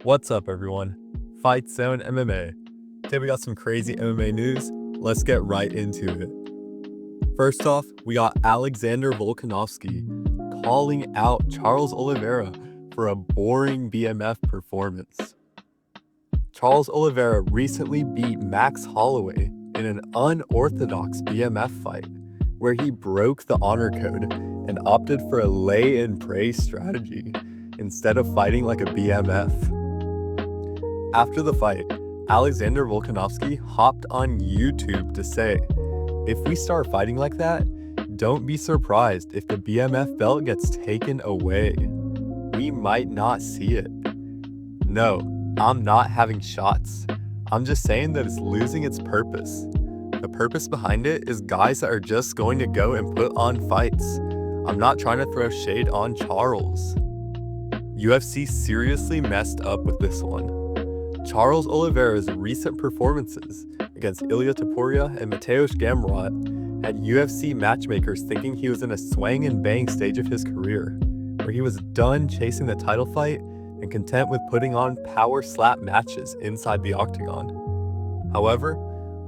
What's up, everyone? Fight Zone MMA. Today we got some crazy MMA news. Let's get right into it. First off, we got Alexander Volkanovski calling out Charles Oliveira for a boring BMF performance. Charles Oliveira recently beat Max Holloway in an unorthodox BMF fight where he broke the honor code and opted for a lay and pray strategy instead of fighting like a BMF. After the fight, Alexander Volkanovski hopped on YouTube to say, "If we start fighting like that, don't be surprised if the BMF belt gets taken away. We might not see it." No, I'm not having shots. I'm just saying that it's losing its purpose. The purpose behind it is guys that are just going to go and put on fights. I'm not trying to throw shade on Charles. UFC seriously messed up with this one. Charles Oliveira's recent performances against Ilia Topuria and Mateusz Gamrot had UFC matchmakers thinking he was in a swang and bang stage of his career, where he was done chasing the title fight and content with putting on power slap matches inside the octagon. However,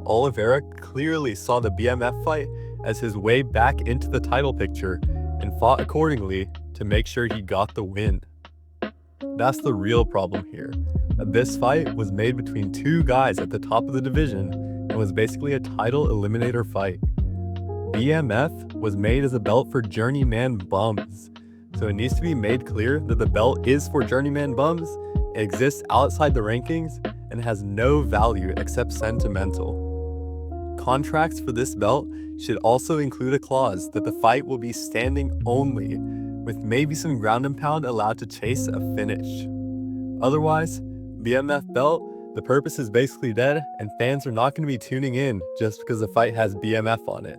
Oliveira clearly saw the BMF fight as his way back into the title picture and fought accordingly to make sure he got the win. That's the real problem here. This fight was made between two guys at the top of the division and was basically a title eliminator fight. BMF was made as a belt for journeyman bums, so it needs to be made clear that the belt is for journeyman bums, it exists outside the rankings, and has no value except sentimental. Contracts for this belt should also include a clause that the fight will be standing only, with maybe some ground and pound allowed to chase a finish. Otherwise, BMF belt, the purpose is basically dead, and fans are not going to be tuning in just because the fight has BMF on it.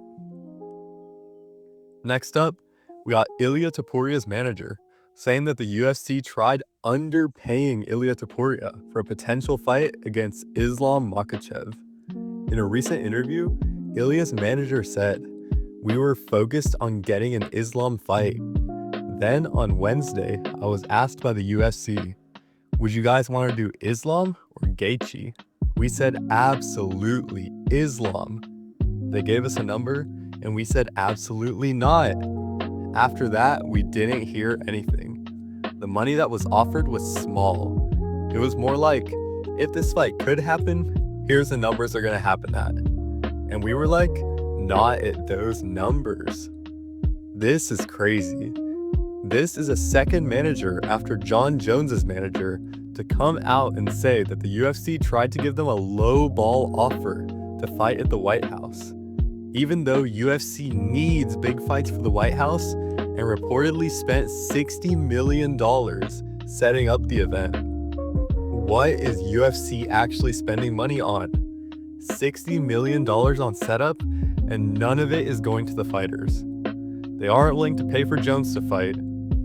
Next up, we got Ilia Topuria's manager saying that the UFC tried underpaying Ilia Topuria for a potential fight against Islam Makhachev. In a recent interview, Ilia's manager said, "We were focused on getting an Islam fight. Then on Wednesday, I was asked by the UFC, would you guys want to do Islam or Gaethje? We said absolutely Islam. They gave us a number and we said absolutely not. After that, we didn't hear anything. The money that was offered was small. It was more like, if this fight could happen, here's the numbers they're going to happen at." And we were like, not at those numbers. This is crazy. This is a second manager after John Jones's manager to come out and say that the UFC tried to give them a low ball offer to fight at the White House, even though UFC needs big fights for the White House and reportedly spent $60 million setting up the event. What is UFC actually spending money on? $60 million on setup, and none of it is going to the fighters. They aren't willing to pay for Jones to fight.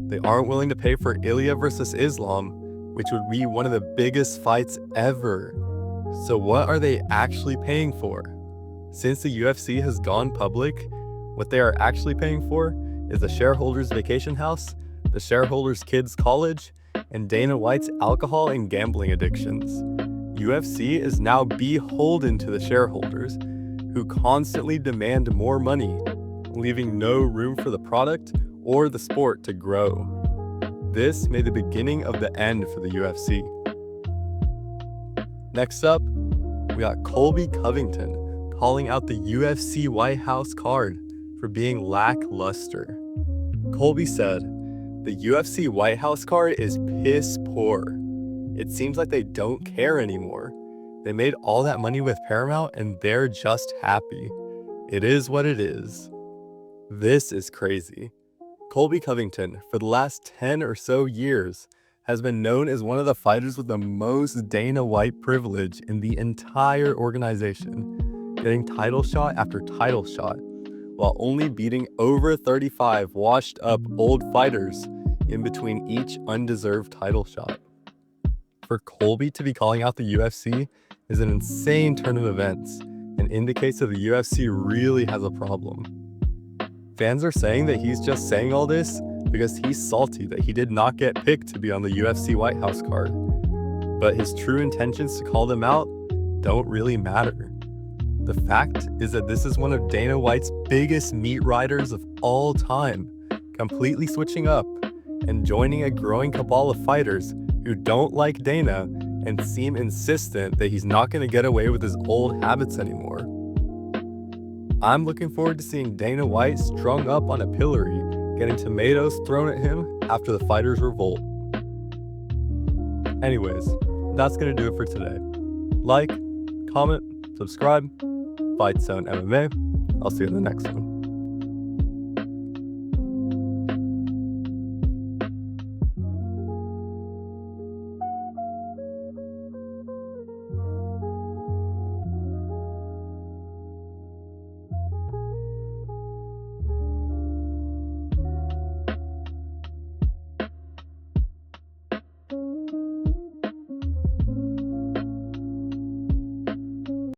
They aren't willing to pay for Ilia versus Islam, which would be one of the biggest fights ever. So what are they actually paying for? Since the UFC has gone public, what they are actually paying for is the shareholders' vacation house, the shareholders' kids' college, and Dana White's alcohol and gambling addictions. UFC is now beholden to the shareholders, who constantly demand more money, leaving no room for the product or the sport to grow. This made the beginning of the end for the UFC. Next up, we got Colby Covington calling out the UFC White House card for being lackluster. Colby said, "The UFC White House card is piss poor. It seems like they don't care anymore. They made all that money with Paramount and they're just happy. It is what it is." This is crazy. Colby Covington, for the last 10 or so years, has been known as one of the fighters with the most Dana White privilege in the entire organization, getting title shot after title shot, while only beating over 35 washed up old fighters in between each undeserved title shot. For Colby to be calling out the UFC is an insane turn of events and indicates that the UFC really has a problem. Fans are saying that he's just saying all this because he's salty that he did not get picked to be on the UFC White House card. but his true intentions to call them out don't really matter. The fact is that this is one of Dana White's biggest meat riders of all time, completely switching up and joining a growing cabal of fighters who don't like Dana and seem insistent that he's not going to get away with his old habits anymore. I'm looking forward to seeing Dana White strung up on a pillory, getting tomatoes thrown at him after the fighters revolt. Anyways, that's going to do it for today. Like, comment, subscribe, Fight Zone MMA. I'll see you in the next one.